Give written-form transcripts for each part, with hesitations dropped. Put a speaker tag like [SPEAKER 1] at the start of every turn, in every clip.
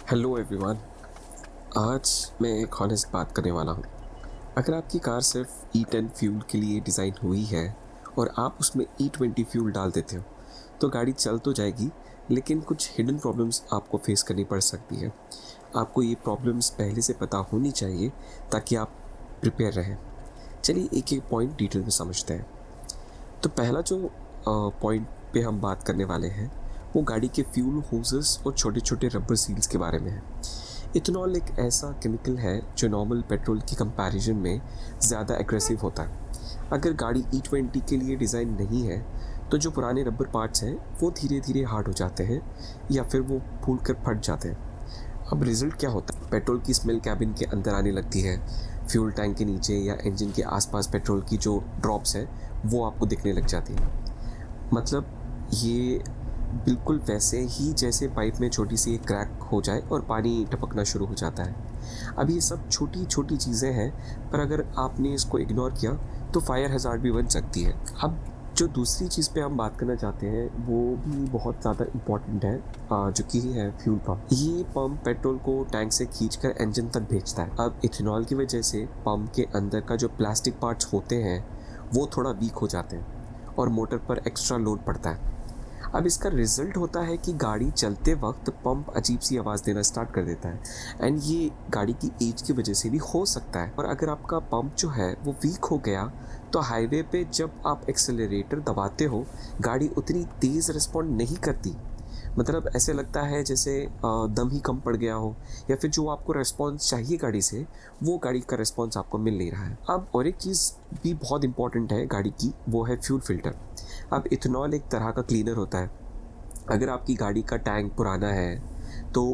[SPEAKER 1] Hello everyone. आज मैं एक हॉनेस्ट बात करने वाला हूँ। अगर आपकी कार सिर्फ E10 फ्यूल के लिए डिज़ाइन हुई है और आप उसमें E20 फ्यूल डाल देते हो तो गाड़ी चल तो जाएगी, लेकिन कुछ हिडन प्रॉब्लम्स आपको फेस करनी पड़ सकती है। आपको ये प्रॉब्लम्स पहले से पता होनी चाहिए ताकि आप प्रिपेयर रहें। चलिए एक एक पॉइंट डिटेल में समझते हैं। तो पहला जो पॉइंट पे हम बात करने वाले हैं वो गाड़ी के फ्यूल होसेस और छोटे छोटे रबर सील्स के बारे में है। इथेनॉल एक ऐसा केमिकल है जो नॉर्मल पेट्रोल की कंपैरिजन में ज़्यादा एग्रेसिव होता है। अगर गाड़ी E20 के लिए डिज़ाइन नहीं है तो जो पुराने रबर पार्ट्स हैं वो धीरे धीरे हार्ड हो जाते हैं या फिर वो फूल कर फट जाते हैं। अब रिजल्ट क्या होता है? पेट्रोल की स्मेल कैबिन के अंदर आने लगती है। फ्यूल टैंक के नीचे या इंजन के आसपास पेट्रोल की जो ड्रॉप्स हैं वो आपको दिखने लग जाती है। मतलब ये बिल्कुल वैसे ही जैसे पाइप में छोटी सी एक क्रैक हो जाए और पानी टपकना शुरू हो जाता है। अब ये सब छोटी छोटी चीज़ें हैं, पर अगर आपने इसको इग्नोर किया तो फायर हज़ार्ड भी बन सकती है। अब जो दूसरी चीज़ पे हम बात करना चाहते हैं वो भी बहुत ज़्यादा इम्पॉर्टेंट है, जो कि है फ्यूल पंप। ये पंप पेट्रोल को टैंक से खींचकर इंजन तक भेजता है। अब इथेनॉल की वजह से पंप के अंदर का जो प्लास्टिक पार्ट्स होते हैं वो थोड़ा वीक हो जाते हैं और मोटर पर एक्स्ट्रा लोड पड़ता है। अब इसका रिजल्ट होता है कि गाड़ी चलते वक्त पंप अजीब सी आवाज़ देना स्टार्ट कर देता है। एंड ये गाड़ी की एज की वजह से भी हो सकता है। और अगर आपका पंप जो है वो वीक हो गया तो हाईवे पे जब आप एक्सेलरेटर दबाते हो गाड़ी उतनी तेज़ रिस्पॉन्ड नहीं करती। मतलब ऐसे लगता है जैसे दम ही कम पड़ गया हो, या फिर जो आपको रिस्पॉन्स चाहिए गाड़ी से वो गाड़ी का रिस्पॉन्स आपको मिल नहीं रहा है। अब और एक चीज़ भी बहुत इंपॉर्टेंट है गाड़ी की, वो है फ्यूल फिल्टर। अब इथेनॉल एक तरह का क्लीनर होता है। अगर आपकी गाड़ी का टैंक पुराना है तो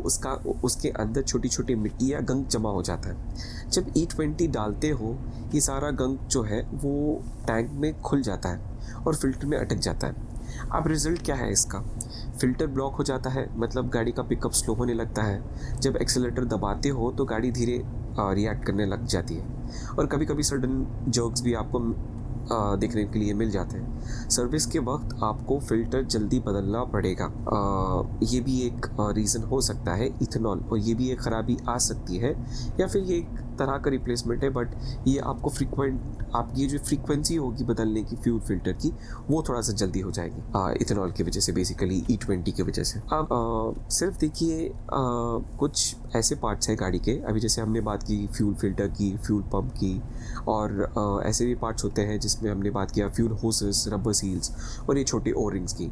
[SPEAKER 1] उसके अंदर छोटी छोटी मिट्टी या गंग जमा हो जाता है। जब E20 डालते हो ये सारा गंग जो है वो टैंक में खुल जाता है और फिल्टर में अटक जाता है। अब रिज़ल्ट क्या है इसका? फ़िल्टर ब्लॉक हो जाता है, मतलब गाड़ी का पिकअप स्लो होने लगता है। जब एक्सेलेरेटर दबाते हो तो गाड़ी धीरे रिएक्ट करने लग जाती है और कभी कभी सडन जर्क्स भी आपको देखने के लिए मिल जाते हैं। सर्विस के वक्त आपको फ़िल्टर जल्दी बदलना पड़ेगा। ये भी एक रीज़न हो सकता है इथेनॉल, और ये भी एक ख़राबी आ सकती है, या फिर ये एक तरह का रिप्लेसमेंट है, बट ये आपको आपकी ये जो फ्रीक्वेंसी होगी बदलने की फ्यूल फिल्टर की वो थोड़ा सा जल्दी हो जाएगी इथेनॉल की वजह से, बेसिकली E20 की वजह से। अब सिर्फ देखिए कुछ ऐसे पार्ट्स हैं गाड़ी के, अभी जैसे हमने बात की फ्यूल फिल्टर की, फ्यूल पंप की, और ऐसे भी पार्ट्स होते हैं जिसमें हमने बात किया फ्यूल होसेस, रबर सील्स और ये छोटे ओ रिंग्स की।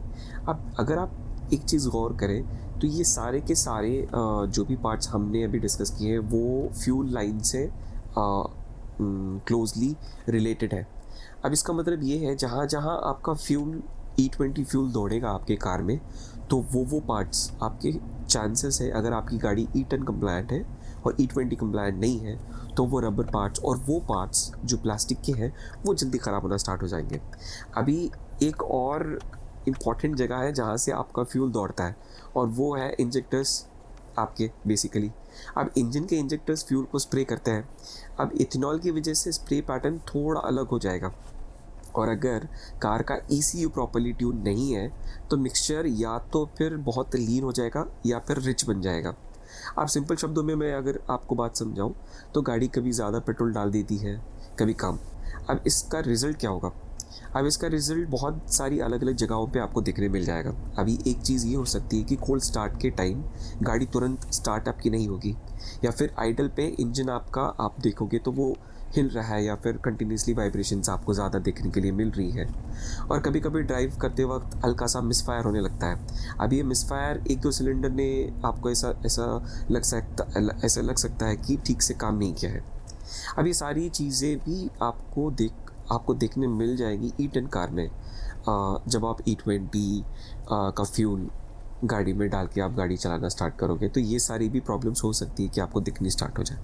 [SPEAKER 1] अब अगर आप एक चीज़ गौर करें तो ये सारे के सारे जो भी पार्ट्स हमने अभी डिस्कस किए हैं वो फ्यूल लाइन से क्लोजली रिलेटेड है। अब इसका मतलब ये है जहाँ जहाँ आपका फ्यूल E20 फ्यूल दौड़ेगा आपके कार में तो वो पार्ट्स आपके चांसेस है, अगर आपकी गाड़ी E10 कंप्लायंट है और E20 कंप्लायंट नहीं है तो वो रबर पार्ट्स और वो पार्ट्स जो प्लास्टिक के हैं वो जल्दी ख़राब होना स्टार्ट हो जाएंगे। अभी एक और इम्पॉर्टेंट जगह है जहाँ से आपका फ्यूल दौड़ता है और वो है इंजेक्टर्स आपके, बेसिकली। अब इंजन के इंजेक्टर्स फ्यूल को स्प्रे करते हैं। अब इथेनॉल की वजह से स्प्रे पैटर्न थोड़ा अलग हो जाएगा, और अगर कार का ECU प्रॉपर्ली ट्यून नहीं है तो मिक्सचर या तो फिर बहुत लीन हो जाएगा या फिर रिच बन जाएगा। आप सिंपल शब्दों में मैं अगर आपको बात समझाऊं तो गाड़ी कभी ज़्यादा पेट्रोल डाल देती है, कभी कम। अब इसका रिज़ल्ट क्या होगा? अब इसका रिज़ल्ट बहुत सारी अलग अलग जगहों पे आपको देखने मिल जाएगा। अभी एक चीज़ ये हो सकती है कि कोल्ड स्टार्ट के टाइम गाड़ी तुरंत स्टार्ट आपकी नहीं होगी, या फिर आइडल पे इंजन आपका आप देखोगे तो वो हिल रहा है या फिर कंटिन्यूसली वाइब्रेशंस आपको ज़्यादा देखने के लिए मिल रही है। और कभी कभी ड्राइव करते वक्त हल्का सा मिसफायर होने लगता है। अब ये मिसफायर एक दो सिलेंडर ने आपको ऐसा लग सकता है कि ठीक से काम नहीं किया है। अब ये सारी चीज़ें भी आपको देखने मिल जाएगी E10 कार में, जब आप E20 का फ्यूल गाड़ी में डाल के आप गाड़ी चलाना स्टार्ट करोगे तो ये सारी भी प्रॉब्लम्स हो सकती है कि आपको दिखनी स्टार्ट हो जाए।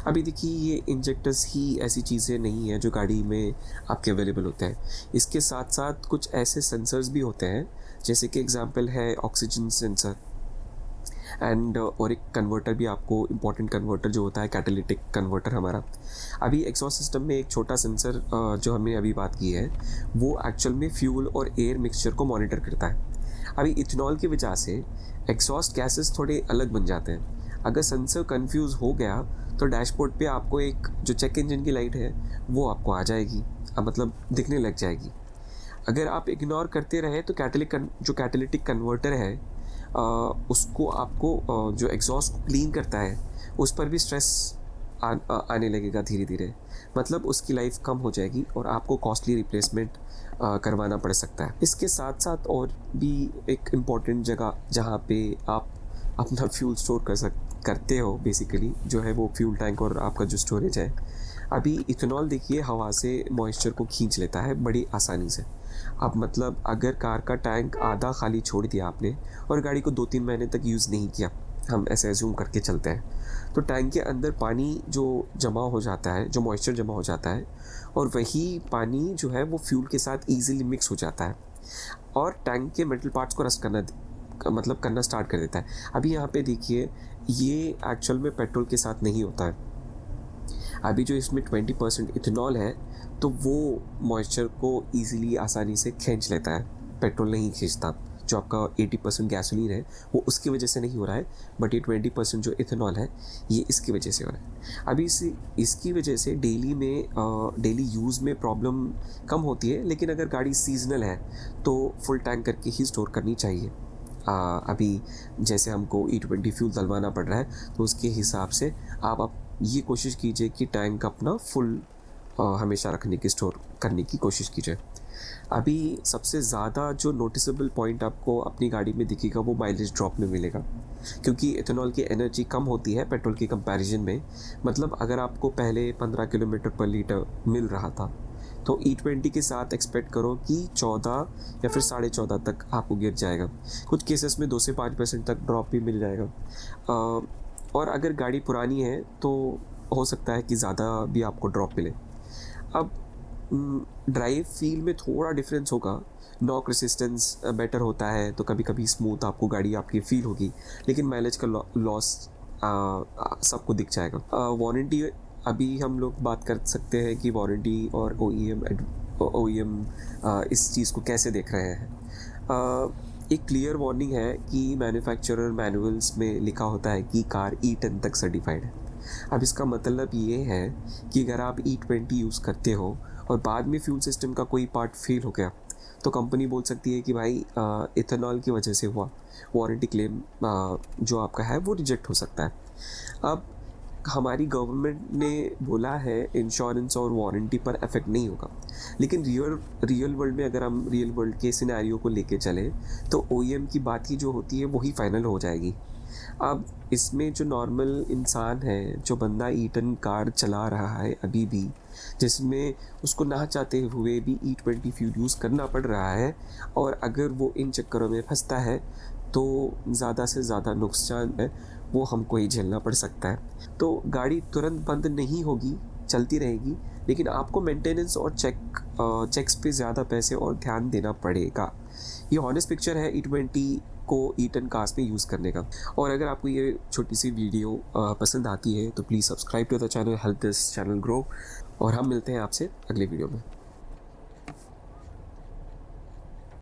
[SPEAKER 1] अभी देखिए ये इंजेक्टर्स ही ऐसी चीज़ें नहीं है जो गाड़ी में आपके अवेलेबल होते हैं। इसके साथ साथ कुछ ऐसे सेंसर्स भी होते हैं, जैसे कि एग्जांपल है ऑक्सीजन सेंसर एंड और एक कन्वर्टर भी आपको, इम्पॉर्टेंट कन्वर्टर जो होता है कैटालिटिक कन्वर्टर हमारा। अभी एग्जॉस्ट सिस्टम में एक छोटा सेंसर जो हमने अभी बात की है वो एक्चुअल में फ्यूल और एयर मिक्सचर को मॉनिटर करता है। अभी इथेनॉल की वजह से एग्जॉस्ट गैसेस थोड़े अलग बन जाते हैं। अगर सेंसर कंफ्यूज हो गया तो डैशबोर्ड पे आपको एक जो चेक इंजन की लाइट है वो आपको आ जाएगी, मतलब दिखने लग जाएगी। अगर आप इग्नोर करते रहे तो जो कैटेलिटिक कन्वर्टर है उसको आपको जो एग्जॉस्ट को क्लीन करता है उस पर भी स्ट्रेस आने लगेगा धीरे धीरे। मतलब उसकी लाइफ कम हो जाएगी और आपको कॉस्टली रिप्लेसमेंट करवाना पड़ सकता है। इसके साथ साथ और भी एक इम्पॉर्टेंट जगह जहाँ पे आप अपना फ्यूल स्टोर करते हो बेसिकली, जो है वो फ्यूल टैंक और आपका जो स्टोरेज है। अभी इथेनॉल देखिए हवा से मॉइस्चर को खींच लेता है बड़ी आसानी से। अब मतलब अगर कार का टैंक आधा खाली छोड़ दिया आपने और गाड़ी को 2-3 महीने तक यूज़ नहीं किया, हम ऐसे एज्यूम करके चलते हैं, तो टैंक के अंदर पानी जो जमा हो जाता है, जो मॉइस्चर जमा हो जाता है, और वही पानी जो है वो फ्यूल के साथ ईजिली मिक्स हो जाता है और टैंक के मेटल पार्ट्स को रस्ट करना स्टार्ट कर देता है। अभी यहाँ पे देखिए ये एक्चुअल में पेट्रोल के साथ नहीं होता है। अभी जो इसमें 20% इथेनॉल है तो वो मॉइस्चर को ईजिली आसानी से खींच लेता है, पेट्रोल नहीं खींचता। जो आपका 80% गैसोलीन है वो उसकी वजह से नहीं हो रहा है, बट ये 20% जो इथेनॉल है ये इसकी वजह से हो रहा है। अभी इसकी वजह से डेली यूज़ में प्रॉब्लम कम होती है, लेकिन अगर गाड़ी सीजनल है तो फुल टैंक करके ही स्टोर करनी चाहिए। अभी जैसे हमको E20 फ्यूल डलवाना पड़ रहा है तो उसके हिसाब से आप ये कोशिश कीजिए कि टैंक अपना फुल हमेशा स्टोर करने की कोशिश कीजिए। अभी सबसे ज़्यादा जो नोटिसेबल पॉइंट आपको अपनी गाड़ी में दिखेगा वो माइलेज ड्रॉप में मिलेगा, क्योंकि इथेनॉल की एनर्जी कम होती है पेट्रोल के कंपैरिजन में। मतलब अगर आपको पहले 15 किलोमीटर पर लीटर मिल रहा था तो E20 के साथ एक्सपेक्ट करो कि 14 या फिर 14.5 तक आपको गिर जाएगा। कुछ केसेस में 2 से 5% तक ड्रॉप भी मिल जाएगा। और अगर गाड़ी पुरानी है तो हो सकता है कि ज़्यादा भी आपको ड्रॉप मिले। अब ड्राइव फील में थोड़ा डिफरेंस होगा, नॉक रेसिस्टेंस बेटर होता है तो कभी कभी स्मूथ आपको गाड़ी आपकी फील होगी, लेकिन माइलेज का लॉस सबको दिख जाएगा। वारंटी, अभी हम लोग बात कर सकते हैं कि वारंटी और OEM इस चीज़ को कैसे देख रहे हैं। एक क्लियर वार्निंग है कि मैन्युफैक्चरर मैनुअल्स में लिखा होता है कि कार E10 तक सर्टिफाइड है। अब इसका मतलब ये है कि अगर आप E20 यूज़ करते हो और बाद में फ्यूल सिस्टम का कोई पार्ट फेल हो गया तो कंपनी बोल सकती है कि भाई इथेनॉल की वजह से हुआ, वारंटी क्लेम जो आपका है वो रिजेक्ट हो सकता है। अब हमारी गवर्नमेंट ने बोला है इंश्योरेंस और वारंटी पर इफेक्ट नहीं होगा, लेकिन रियल वर्ल्ड में अगर हम रियल वर्ल्ड के सिनेरियो को लेके चले तो OEM की बात ही जो होती है वही फाइनल हो जाएगी। अब इसमें जो नॉर्मल इंसान है, जो बंदा E10 कार चला रहा है अभी भी, जिसमें उसको ना चाहते हुए भी E20 फ्यूल यूज़ करना पड़ रहा है, और अगर वो इन चक्करों में फंसता है तो ज़्यादा से ज़्यादा नुकसान है वो हमको ही झेलना पड़ सकता है। तो गाड़ी तुरंत बंद नहीं होगी, चलती रहेगी, लेकिन आपको मेंटेनेंस और चेक्स पे ज़्यादा पैसे और ध्यान देना पड़ेगा। ये ऑनेस्ट पिक्चर है E20 को E10 कार्स में यूज़ करने का। और अगर आपको ये छोटी सी वीडियो पसंद आती है तो please subscribe to the channel, help this channel grow, और हम मिलते हैं आपसे अगले वीडियो में।